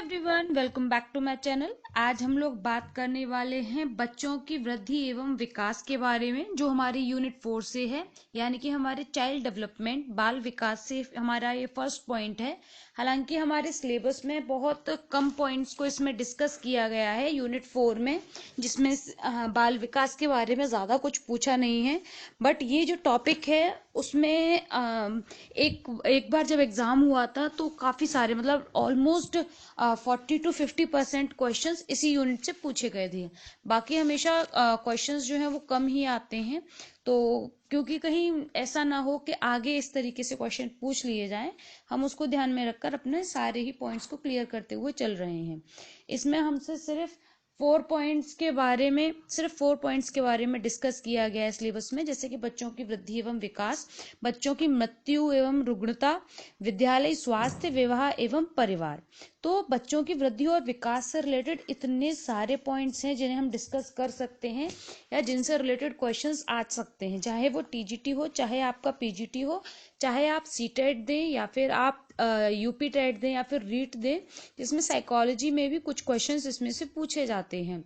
Everyone, welcome back to my channel. आज हम लोग बात करने वाले हैं बच्चों की वृद्धि एवं विकास के बारे में, जो हमारी यूनिट 4 से है, यानी कि हमारे चाइल्ड डेवलपमेंट बाल विकास से हमारा ये फर्स्ट पॉइंट है। हालांकि हमारे सिलेबस में बहुत कम पॉइंट्स को इसमें डिस्कस किया गया है यूनिट 4 में, जिसमें बाल विकास के बारे में ज़्यादा कुछ पूछा नहीं है। बट ये जो टॉपिक है उसमें एक बार जब एग्ज़ाम हुआ था तो काफ़ी सारे, मतलब ऑलमोस्ट 40 to 50% क्वेश्चंस इसी यूनिट से पूछे गए थे। बाकी हमेशा क्वेश्चंस जो हैं वो कम ही आते हैं, तो क्योंकि कहीं ऐसा ना हो कि आगे इस तरीके से क्वेश्चन पूछ लिए जाएं, हम उसको ध्यान में रखकर अपने सारे ही पॉइंट्स को क्लियर करते हुए चल रहे हैं। इसमें हमसे सिर्फ 4 पॉइंट्स के बारे में डिस्कस किया गया है सिलेबस में, जैसे कि बच्चों की वृद्धि एवं विकास, बच्चों की मृत्यु एवं रुग्णता, विद्यालय स्वास्थ्य, विवाह एवं परिवार। तो बच्चों की वृद्धि और विकास से रिलेटेड इतने सारे पॉइंट्स हैं जिन्हें हम डिस्कस कर सकते हैं या जिनसे रिलेटेड क्वेश्चंस आ सकते हैं, चाहे वो टीजीटी हो, चाहे आपका पीजीटी हो, चाहे आप सीटेट दें या फिर आप यूपी टेट दें या फिर रीट दें, जिसमें साइकोलॉजी में भी कुछ क्वेश्चंस इसमें से पूछे जाते हैं।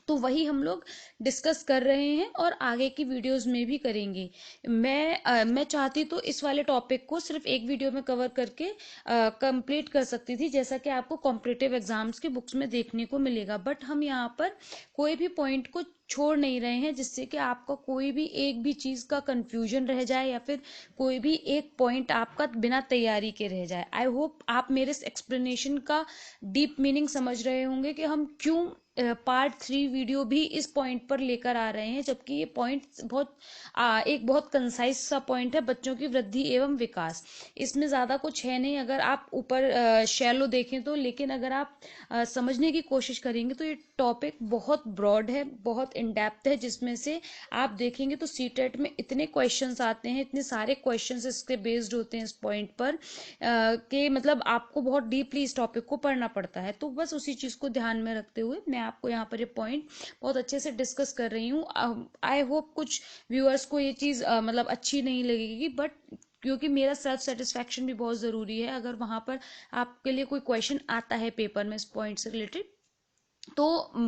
तो वही हम लोग डिस्कस कर रहे हैं और आगे की वीडियोस में भी करेंगे। मैं चाहती तो इस वाले टॉपिक को सिर्फ एक वीडियो में कवर करके कंप्लीट कर सकती थी, जैसा कि आपको कॉम्पिटिटिव एग्जाम्स की बुक्स में देखने को मिलेगा। बट हम यहाँ पर कोई भी पॉइंट को छोड़ नहीं रहे हैं, जिससे कि आपका कोई भी एक भी चीज का कंफ्यूजन रह जाए या फिर कोई भी एक पॉइंट आपका बिना तैयारी के रह जाए। आई होप आप मेरे इस एक्सप्लेनेशन का डीप मीनिंग समझ रहे होंगे कि हम क्यों पार्ट 3 वीडियो भी इस पॉइंट पर लेकर आ रहे हैं, जबकि ये पॉइंट एक बहुत कंसाइज सा पॉइंट है, बच्चों की वृद्धि एवं विकास। इसमें ज़्यादा कुछ है नहीं अगर आप ऊपर शैलो देखें तो, लेकिन अगर आप समझने की कोशिश करेंगे तो ये टॉपिक बहुत ब्रॉड है, बहुत इन डेप्थ है, जिसमें से आप देखेंगे तो सीटेट में इतने क्वेश्चंस आते हैं, इतने सारे क्वेश्चंस इसके बेस्ड होते हैं इस पॉइंट पर, कि मतलब आपको बहुत डीपली इस टॉपिक को पढ़ना पड़ता है। तो बस उसी चीज़ को ध्यान में रखते हुए मैं आपको यहाँ पर ये पॉइंट बहुत अच्छे से डिस्कस कर रही हूँ। आई होप कुछ व्यूअर्स को ये चीज़ मतलब अच्छी नहीं लगेगी, बट क्योंकि मेरा सेल्फ सेटिस्फैक्शन भी बहुत ज़रूरी है। अगर वहाँ पर आपके लिए कोई क्वेश्चन आता है पेपर में इस पॉइंट से रिलेटेड, तो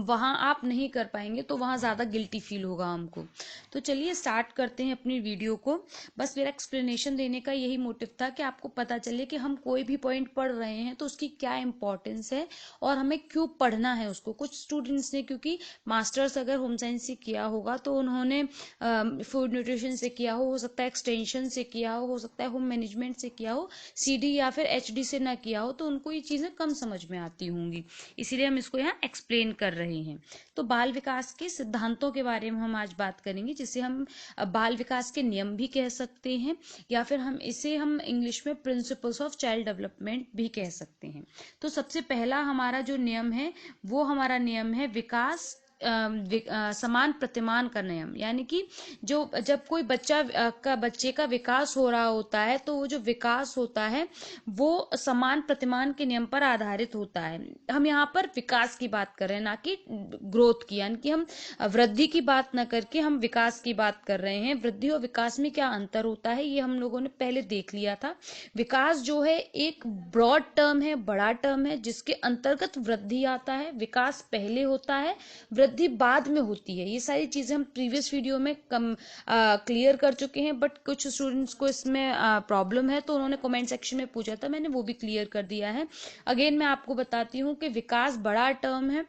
वहाँ आप नहीं कर पाएंगे, तो वहाँ ज़्यादा गिल्टी फील होगा हमको। तो चलिए स्टार्ट करते हैं अपनी वीडियो को। बस मेरा एक्सप्लेनेशन देने का यही मोटिव था कि आपको पता चले कि हम कोई भी पॉइंट पढ़ रहे हैं तो उसकी क्या इंपॉर्टेंस है और हमें क्यों पढ़ना है उसको। कुछ स्टूडेंट्स ने, क्योंकि मास्टर्स अगर होम साइंस से किया होगा तो उन्होंने फूड न्यूट्रिशन से किया हो सकता है एक्सटेंशन से किया हो सकता है होम मैनेजमेंट से किया हो, सीडी या फिर एचडी से ना किया हो, तो उनको ये चीज़ें कम समझ में आती होंगी, इसीलिए हम इसको यहाँ एक्सप्लेन कर रहे हैं। तो बाल विकास के सिद्धांतों के बारे में हम आज बात करेंगे, जिसे हम बाल विकास के नियम भी कह सकते हैं, या फिर हम इंग्लिश में प्रिंसिपल्स ऑफ चाइल्ड डेवलपमेंट भी कह सकते हैं। तो सबसे पहला हमारा जो नियम है वो हमारा नियम है विकास समान प्रतिमान का नियम। यानी कि जो जब कोई बच्चे का विकास हो रहा होता है, तो वो जो विकास होता है वो समान प्रतिमान के नियम पर आधारित होता है। हम यहाँ पर विकास की बात कर रहे हैं, ना कि ग्रोथ की, यानी कि हम वृद्धि की बात ना करके हम विकास की बात कर रहे हैं। वृद्धि और विकास में क्या अंतर होता है ये हम लोगों ने पहले देख लिया था। विकास जो है एक ब्रॉड टर्म है, बड़ा टर्म है, जिसके अंतर्गत वृद्धि आता है। विकास पहले होता है, वृद्धि बाद में होती है। ये सारी चीजें हम प्रीवियस वीडियो में क्लियर कर चुके हैं, बट कुछ स्टूडेंट्स को इसमें प्रॉब्लम है, तो उन्होंने कमेंट सेक्शन में पूछा था, मैंने वो भी क्लियर कर दिया है। अगेन मैं आपको बताती हूँ कि विकास बड़ा टर्म है।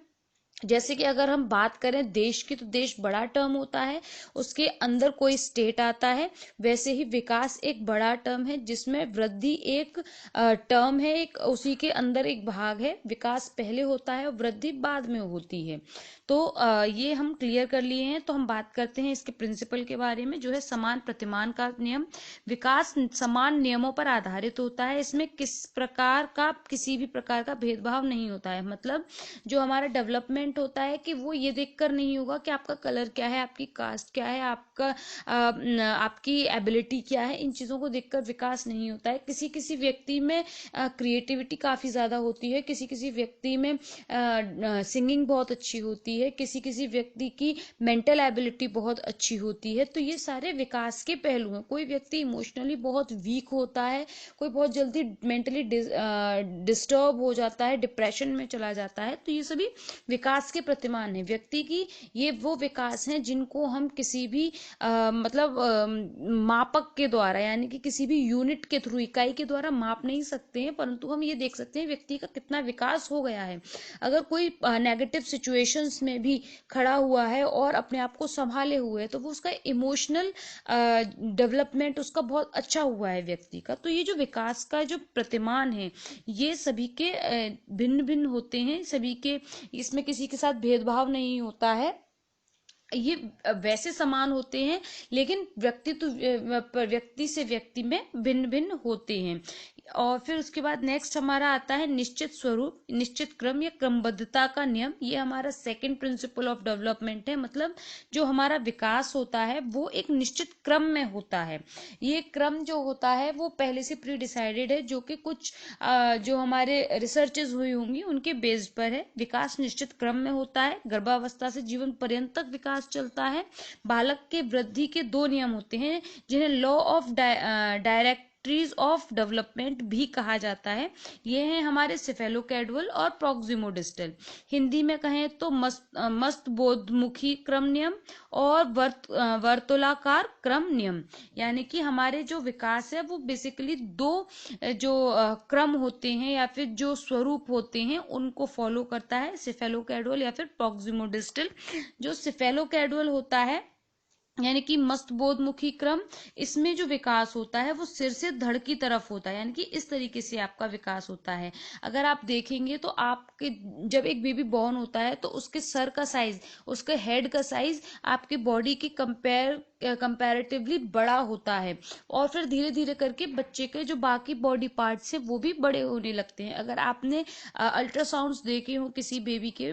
जैसे कि अगर हम बात करें देश की, तो देश बड़ा टर्म होता है, उसके अंदर कोई स्टेट आता है। वैसे ही विकास एक बड़ा टर्म है, जिसमें वृद्धि एक टर्म है, एक उसी के अंदर एक भाग है। विकास पहले होता है और वृद्धि बाद में होती है। तो ये हम क्लियर कर लिए हैं। तो हम बात करते हैं इसके प्रिंसिपल के बारे में, जो है समान प्रतिमान का नियम। विकास समान नियमों पर आधारित होता है, इसमें किसी भी प्रकार का भेदभाव नहीं होता है। मतलब जो हमारा डेवलपमेंट डेवलपमेंट होता है कि वो ये देखकर नहीं होगा कि आपका कलर क्या है, आपकी कास्ट क्या है, आपकी एबिलिटी क्या है, इन चीज़ों को देखकर विकास नहीं होता है। किसी किसी व्यक्ति में क्रिएटिविटी काफ़ी ज़्यादा होती है, किसी किसी व्यक्ति में सिंगिंग बहुत अच्छी होती है, किसी किसी व्यक्ति की मेंटल एबिलिटी बहुत अच्छी होती है। तो ये सारे विकास के पहलू हैं। कोई व्यक्ति इमोशनली बहुत वीक होता है, कोई बहुत जल्दी मेंटली डिस्टर्ब हो जाता है, डिप्रेशन में चला जाता है, तो ये सभी विकास के प्रतिमान है व्यक्ति की। ये वो विकास हैं जिनको हम किसी भी मतलब मापक के द्वारा, यानी कि किसी भी यूनिट के थ्रू, इकाई के द्वारा माप नहीं सकते हैं, परंतु हम ये देख सकते हैं व्यक्ति का कितना विकास हो गया है। अगर कोई नेगेटिव सिचुएशंस में भी खड़ा हुआ है और अपने आप को संभाले हुए है, तो वो उसका इमोशनल डेवलपमेंट उसका बहुत अच्छा हुआ है व्यक्ति का। तो ये जो विकास का जो प्रतिमान है, ये सभी के भिन्न भिन्न होते हैं, सभी के, इसमें किसी के साथ भेदभाव नहीं होता है। ये वैसे समान होते हैं, लेकिन व्यक्ति से व्यक्ति में भिन्न भिन्न होते हैं। और फिर उसके बाद नेक्स्ट हमारा आता है निश्चित स्वरूप, निश्चित क्रम या क्रमबद्धता का नियम। ये हमारा सेकंड प्रिंसिपल ऑफ डेवलपमेंट है। मतलब जो हमारा विकास होता है वो एक निश्चित क्रम में होता है। ये क्रम जो होता है वो पहले से प्री डिसाइडेड है, जो कि कुछ जो हमारे रिसर्चेज हुई होंगी उनके बेस्ड पर है। विकास निश्चित क्रम में होता है। गर्भावस्था से जीवन पर्यंत तक विकास चलता है। बालक के वृद्धि के दो नियम होते हैं, जिन्हें law of directories of development भी कहा जाता है। ये हैं हमारे सिफेलोकैडवल और प्रॉक्सिमोडिस्टल। हिंदी में कहें तो मस्तबोधमुखी क्रम नियम और वर्तुलाकार क्रम नियम। यानी कि हमारे जो विकास है वो बेसिकली दो जो क्रम होते हैं या फिर जो स्वरूप होते हैं उनको फॉलो करता है, सिफेलोकैडवल या फिर प्रॉक्सिमोडिस्टल। जो सिफेलोकैडवल होता है यानी कि मस्तबोधमुखी क्रम, इसमें जो विकास होता है वो सिर से धड़ की तरफ होता है, यानी कि इस तरीके से आपका विकास होता है। अगर आप देखेंगे तो आपके जब एक बेबी बॉर्न होता है तो उसके सर का साइज, उसके हेड का साइज आपकी बॉडी के कंपैरेटिवली बड़ा होता है। और फिर धीरे धीरे करके बच्चे के जो बाकी बॉडी पार्ट्स हैं वो भी बड़े होने लगते हैं। अगर आपने अल्ट्रासाउंड्स देखे हो किसी बेबी के,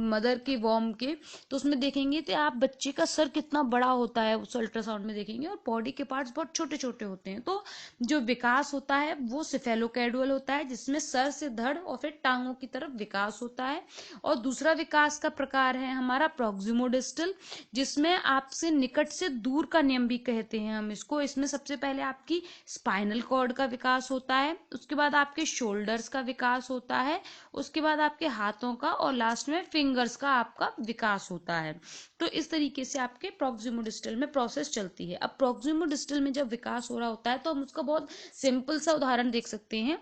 मदर के वॉर्म के, तो उसमें देखेंगे तो आप बच्चे का सर कितना बड़ा होता है उस अल्ट्रासाउंड में देखेंगे, और बॉडी के पार्ट्स बहुत छोटे छोटे होते हैं। तो जो विकास होता है वो सिफेलोकैडुअल होता है, जिसमें सर से धड़ और फिर टांगों की तरफ विकास होता है। और दूसरा विकास का प्रकार है हमारा प्रॉक्सिमोडिस्टल, जिसमें आपसे निकट से दूर का नियम भी कहते हैं हम इसको। इसमें सबसे पहले आपकी स्पाइनल कॉर्ड का विकास होता है, उसके बाद आपके शोल्डर्स का विकास होता है, उसके बाद आपके हाथों का, और लास्ट में फिंगर्स का आपका विकास होता है। तो इस तरीके से आपके प्रॉक्सिमोडिस्टल में प्रोसेस चलती है। अब प्रॉक्सिमोडिस्टल में जब विकास हो रहा होता है तो हम उसका बहुत सिंपल सा उदाहरण देख सकते हैं।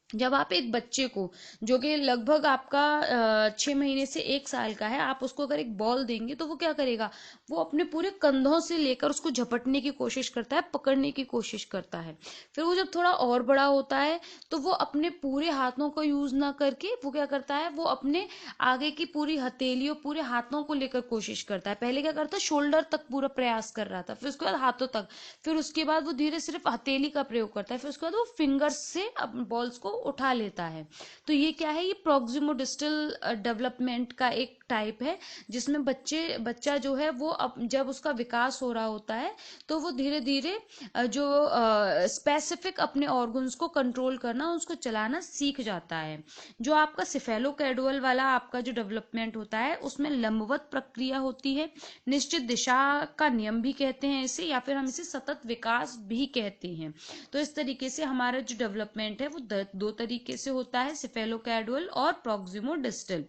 जब आप एक बच्चे को, जो कि लगभग आपका 6 महीने से 1 साल का है, आप उसको अगर एक बॉल देंगे तो वो क्या करेगा, वो अपने पूरे कंधों से लेकर उसको झपटने की कोशिश करता है, पकड़ने की कोशिश करता है। फिर वो जब थोड़ा और बड़ा होता है तो वो अपने पूरे हाथों को यूज ना करके वो क्या करता है, वो अपने आगे की पूरी हथेली और पूरे हाथों को लेकर कोशिश करता है। पहले क्या करता है, शोल्डर तक पूरा प्रयास कर रहा था, फिर उसके बाद हाथों तक, फिर उसके बाद वो धीरे सिर्फ हथेली का प्रयोग करता है, फिर उसके बाद वो फिंगर्स से बॉल्स को उठा लेता है। तो ये क्या है, ये प्रॉक्सिमोडिस्टल डेवलपमेंट का एक टाइप है, जिसमें बच्चा जो है वो जब उसका विकास हो रहा होता है तो वो धीरे धीरे जो स्पेसिफिक अपने ऑर्गन्स को कंट्रोल करना, उसको चलाना सीख जाता है। जो आपका सिफेलोकैडुअल वाला आपका जो डेवलपमेंट होता है उसमें लंबवत प्रक्रिया होती है, निश्चित दिशा का नियम भी कहते हैं इसे, या फिर हम इसे सतत विकास भी कहते हैं। तो इस तरीके से हमारा जो डेवलपमेंट है वो दो तरीके से होता है, सिफेलोकैडुअल और प्रॉक्सिमोडिस्टल।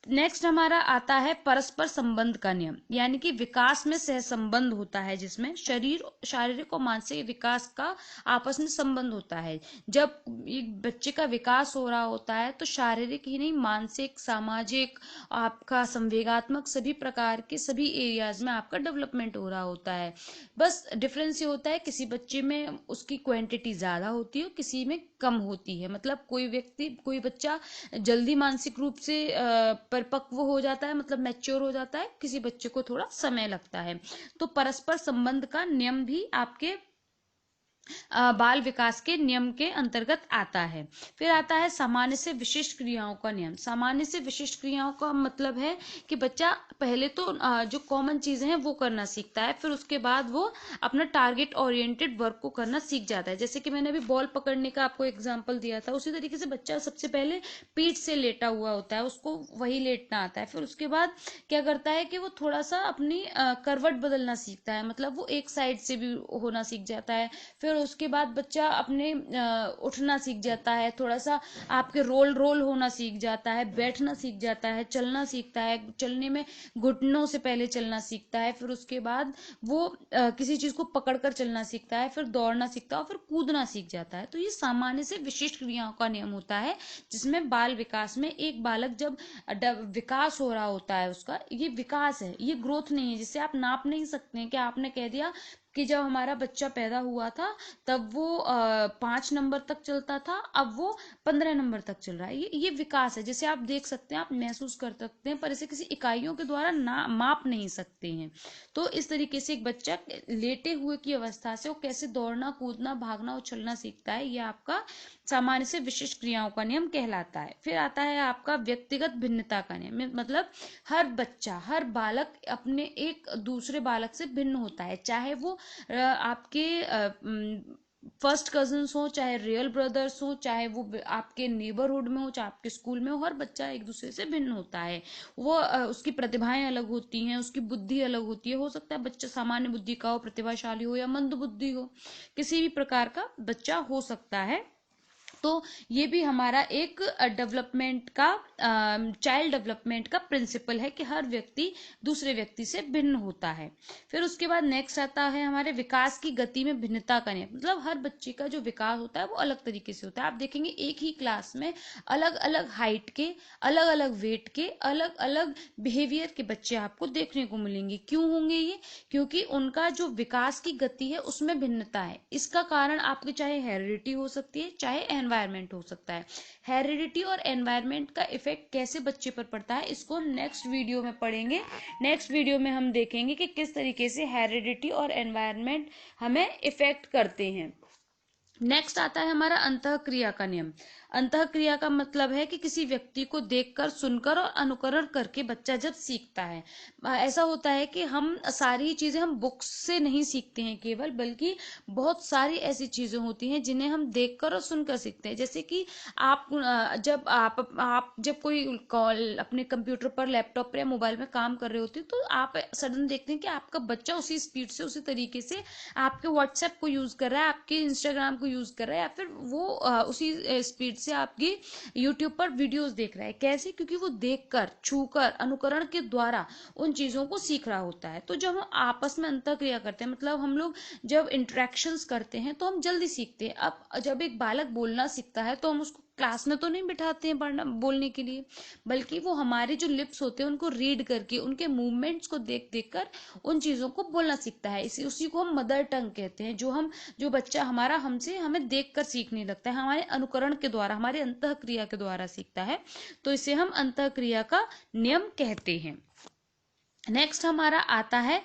नेक्स्ट हमारा आता है परस्पर संबंध का नियम, यानी कि विकास में सहसंबंध होता है, जिसमें शारीरिक और मानसिक विकास का आपस में संबंध होता है। जब एक बच्चे का विकास हो रहा होता है तो शारीरिक ही नहीं, मानसिक, सामाजिक, आपका संवेगात्मक, सभी प्रकार के सभी एरियाज में आपका डेवलपमेंट हो रहा होता है। बस डिफरेंस ये होता है, किसी बच्चे में उसकी क्वांटिटी ज्यादा होती है, किसी में कम होती है। मतलब कोई बच्चा जल्दी मानसिक रूप से परिपक्व हो जाता है, मतलब मैच्योर हो जाता है, किसी बच्चे को थोड़ा समय लगता है। तो परस्पर संबंध का नियम भी आपके बाल विकास के नियम के अंतर्गत आता है। फिर आता है सामान्य से विशिष्ट क्रियाओं का नियम। सामान्य से विशिष्ट क्रियाओं का मतलब है कि बच्चा पहले तो जो कॉमन चीजें हैं वो करना सीखता है, फिर उसके बाद वो अपना टारगेट ओरिएंटेड वर्क को करना सीख जाता है। जैसे कि मैंने अभी बॉल पकड़ने का आपको एग्जांपल दिया था, उसी तरीके से बच्चा सबसे पहले पीठ से लेटा हुआ होता है, उसको वही लेटना आता है। फिर उसके बाद क्या करता है कि वो थोड़ा सा अपनी करवट बदलना सीखता है, मतलब वो एक साइड से भी होना सीख जाता है। फिर उसके बाद बच्चा अपने उठना सीख जाता है, थोड़ा सा आपके रोल रोल होना सीख जाता है, बैठना सीख जाता है, चलना सीखता है। चलने में घुटनों से पहले चलना सीखता है, फिर उसके बाद वो किसी चीज को पकड़कर चलना सीखता है, फिर दौड़ना सीखता है और फिर कूदना सीख जाता है। तो ये सामान्य से विशिष्ट क्रियाओं का नियम होता है, जिसमें बाल विकास में एक बालक जब विकास हो रहा होता है, उसका ये विकास है, ये ग्रोथ नहीं है, जिसे आप नाप नहीं सकते हैं कि आपने कह दिया कि जब हमारा बच्चा पैदा हुआ था तब वो 5 नंबर तक चलता था, अब वो 15 नंबर तक चल रहा है। ये विकास है, जिसे आप देख सकते हैं, आप महसूस कर सकते हैं, पर इसे किसी इकाइयों के द्वारा ना माप नहीं सकते हैं। तो इस तरीके से एक बच्चा लेटे हुए की अवस्था से वो कैसे दौड़ना, कूदना, भागना और चलना सीखता है, ये आपका सामान्य से विशिष्ट क्रियाओं का नियम कहलाता है। फिर आता है आपका व्यक्तिगत भिन्नता का नियम। मतलब हर बच्चा, हर बालक अपने एक दूसरे बालक से भिन्न होता है, चाहे वो आपके फर्स्ट कजन्स हो, चाहे रियल ब्रदर्स हो, चाहे वो आपके नेबरहुड में हो, चाहे आपके स्कूल में हो, हर बच्चा एक दूसरे से भिन्न होता है। वो उसकी प्रतिभाएं अलग होती हैं, उसकी बुद्धि अलग होती है। हो सकता है बच्चा सामान्य बुद्धि का हो, प्रतिभाशाली हो या मंद बुद्धि हो, किसी भी प्रकार का बच्चा हो सकता है। तो ये भी हमारा एक डेवलपमेंट का, चाइल्ड डेवलपमेंट का प्रिंसिपल है कि हर व्यक्ति दूसरे व्यक्ति से भिन्न होता है। फिर उसके बाद नेक्स्ट आता है हमारे विकास की गति में भिन्नता का नियम। मतलब हर बच्चे का जो विकास होता है वो अलग तरीके से होता है। आप देखेंगे एक ही क्लास में अलग अलग हाइट के, अलग अलग वेट के, अलग अलग बिहेवियर के बच्चे आपको देखने को मिलेंगे। क्यों होंगे ये? क्योंकि उनका जो विकास की गति है उसमें भिन्नता है। इसका कारण आपके चाहे हेरिडिटी हो सकती है, चाहे एनवायरमेंट हो सकता है। हेरिडिटी और एनवायरमेंट का इफेक्ट कैसे बच्चे पर पड़ता है, इसको हम नेक्स्ट वीडियो में पढ़ेंगे। नेक्स्ट वीडियो में हम देखेंगे कि किस तरीके से हेरिडिटी और एनवायरमेंट हमें इफेक्ट करते हैं। नेक्स्ट आता है हमारा अंतःक्रिया का नियम। अंतःक्रिया का मतलब है कि किसी व्यक्ति को देखकर, सुनकर और अनुकरण करके बच्चा जब सीखता है। ऐसा होता है कि हम सारी चीजें हम बुक्स से नहीं सीखते हैं केवल, बल्कि बहुत सारी ऐसी चीजें होती हैं जिन्हें हम देखकर और सुनकर सीखते हैं। जैसे कि आप जब आप जब कोई कॉल अपने कंप्यूटर पर, लैपटॉप पर या मोबाइल में काम कर रहे होते हैं, तो आप सडन देखते हैं कि आपका बच्चा उसी स्पीड से, उसी तरीके से आपके व्हाट्सएप को यूज कर रहा है, आपके इंस्टाग्राम को यूज कर रहा है, या फिर वो उसी स्पीड से आपकी यूट्यूब पर वीडियोस देख रहा है। कैसे? क्योंकि वो देखकर, छूकर, अनुकरण के द्वारा उन चीजों को सीख रहा होता है। तो जब हम आपस में अंतःक्रिया करते हैं, मतलब हम लोग जब इंटरेक्शंस करते हैं, तो हम जल्दी सीखते हैं। अब जब एक बालक बोलना सीखता है तो हम उसको क्लास में तो नहीं बिठाते हैं पढ़ना, बोलने के लिए, बल्कि वो हमारे जो लिप्स होते हैं उनको रीड करके, उनके मूवमेंट्स को देख देख कर उन चीजों को बोलना सीखता है। इसी उसी को हम मदर टंग कहते हैं। जो बच्चा हमारा हमसे, हमें देखकर सीखने लगता है, हमारे अनुकरण के द्वारा, हमारे अंतःक्रिया के द्वारा सीखता है, तो इसे हम अंतःक्रिया का नियम कहते हैं। नेक्स्ट हमारा आता है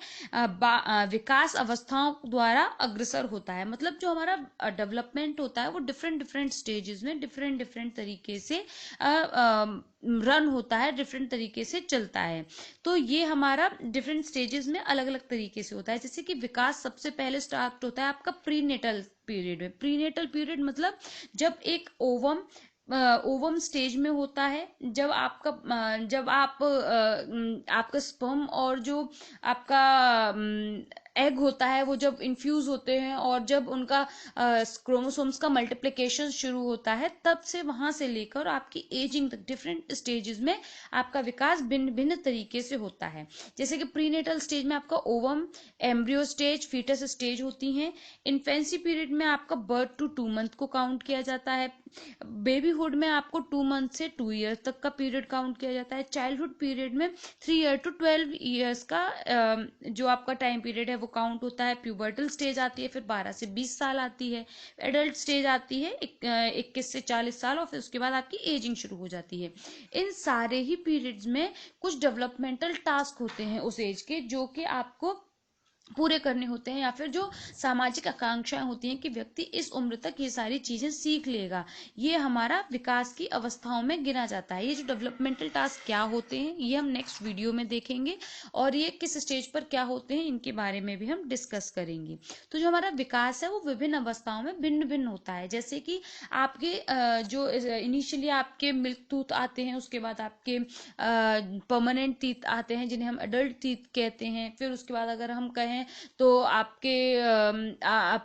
विकास अवस्थाओं द्वारा अग्रसर होता है। मतलब जो हमारा डेवलपमेंट होता है वो डिफरेंट डिफरेंट स्टेजेस में डिफरेंट डिफरेंट तरीके से रन होता है, डिफरेंट तरीके से चलता है। तो ये हमारा डिफरेंट स्टेजेस में अलग अलग तरीके से होता है। जैसे कि विकास सबसे पहले स्टार्ट होता है आपका प्रीनेटल पीरियड में। प्रीनेटल पीरियड मतलब जब एक ओवम ओवम स्टेज में होता है, जब आपका स्पर्म और जो आपका एग होता है वो जब इन्फ्यूज होते हैं, और जब उनका क्रोमोसोम्स का मल्टीप्लिकेशन शुरू होता है, तब से वहां से लेकर आपकी एजिंग तक डिफरेंट स्टेजेस में आपका विकास भिन्न भिन्न तरीके से होता है। जैसे कि प्रीनेटल स्टेज में आपका ovum, embryo stage, fetus stage होती हैं। इन्फेंसी पीरियड में आपका बर्थ टू 2 मंथ को काउंट किया जाता है। बेबीहुड में आपको 2 मंथ से 2 ईयर तक का पीरियड काउंट किया जाता है। चाइल्डहुड पीरियड में 3 ईयर टू 12 ईयर्स का जो आपका टाइम पीरियड है वो काउंट होता है। प्यूबर्टल स्टेज आती है, फिर 12 से 20 साल आती है। एडल्ट स्टेज आती है 21 से 40 साल, और फिर उसके बाद आपकी एजिंग शुरू हो जाती है। इन सारे ही पीरियड्स में कुछ डेवलपमेंटल टास्क होते हैं उस एज के, जो कि आपको पूरे करने होते हैं, या फिर जो सामाजिक आकांक्षाएं होती हैं कि व्यक्ति इस उम्र तक ये सारी चीजें सीख लेगा, ये हमारा विकास की अवस्थाओं में गिना जाता है। ये जो डेवलपमेंटल टास्क क्या होते हैं ये हम नेक्स्ट वीडियो में देखेंगे, और ये किस स्टेज पर क्या होते हैं इनके बारे में भी हम डिस्कस करेंगे। तो जो हमारा विकास है वो विभिन्न अवस्थाओं में भिन्न भिन्न होता है। जैसे कि आपके जो इनिशियली आपके मिल्क टूथ आते हैं, उसके बाद आपके परमानेंट टीथ आते हैं जिन्हें हम एडल्ट टीथ कहते हैं। फिर उसके बाद अगर हम कहें तो आपके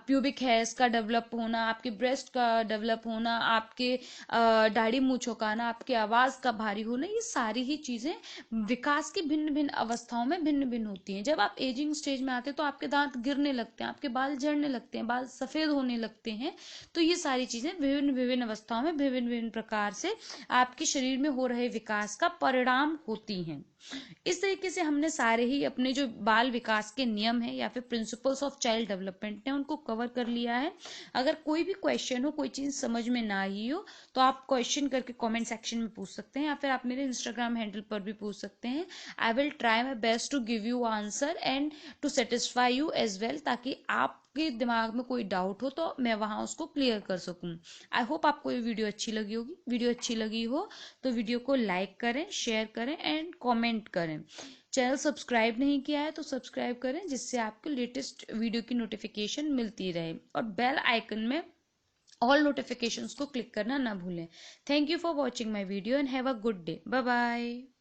प्यूबिक हेयर्स का डेवलप होना, आपके ब्रेस्ट का डेवलप होना, आपके दाढ़ी मूंछों का आना, आपकी आवाज का भारी होना, ये सारी ही चीजें विकास की भिन्न भिन्न अवस्थाओं में भिन्न भिन्न होती हैं। जब आप एजिंग स्टेज में आते हैं तो आपके दांत गिरने लगते हैं, आपके बाल झड़ने लगते हैं, बाल सफेद होने लगते हैं। तो ये सारी चीजें विभिन्न विभिन्न अवस्थाओं में विभिन्न विभिन्न प्रकार से आपके शरीर में हो रहे विकास का परिणाम होती हैं। इस तरीके से हमने सारे ही अपने जो बाल विकास के नियम है या फिर प्रिंसिपल्स ऑफ चाइल्ड डेवलपमेंट है उनको कवर कर लिया है। अगर कोई भी क्वेश्चन हो, कोई चीज समझ में ना आई हो, तो आप क्वेश्चन करके कमेंट सेक्शन में पूछ सकते हैं, या फिर आप मेरे इंस्टाग्राम हैंडल पर भी पूछ सकते हैं। I will try my best to give you answer and to satisfy you as well, ताकि आपके दिमाग में कोई डाउट हो तो मैं वहां उसको क्लियर कर सकूं। आई होप आपको ये वीडियो अच्छी लगी होगी। वीडियो अच्छी लगी हो तो वीडियो को लाइक करें, शेयर करें एंड कमेंट करें। चैनल सब्सक्राइब नहीं किया है तो सब्सक्राइब करें, जिससे आपको लेटेस्ट वीडियो की नोटिफिकेशन मिलती रहे, और बेल आइकन में ऑल नोटिफिकेशंस को क्लिक करना ना भूलें। Thank you for watching my video and have a good day. Bye bye.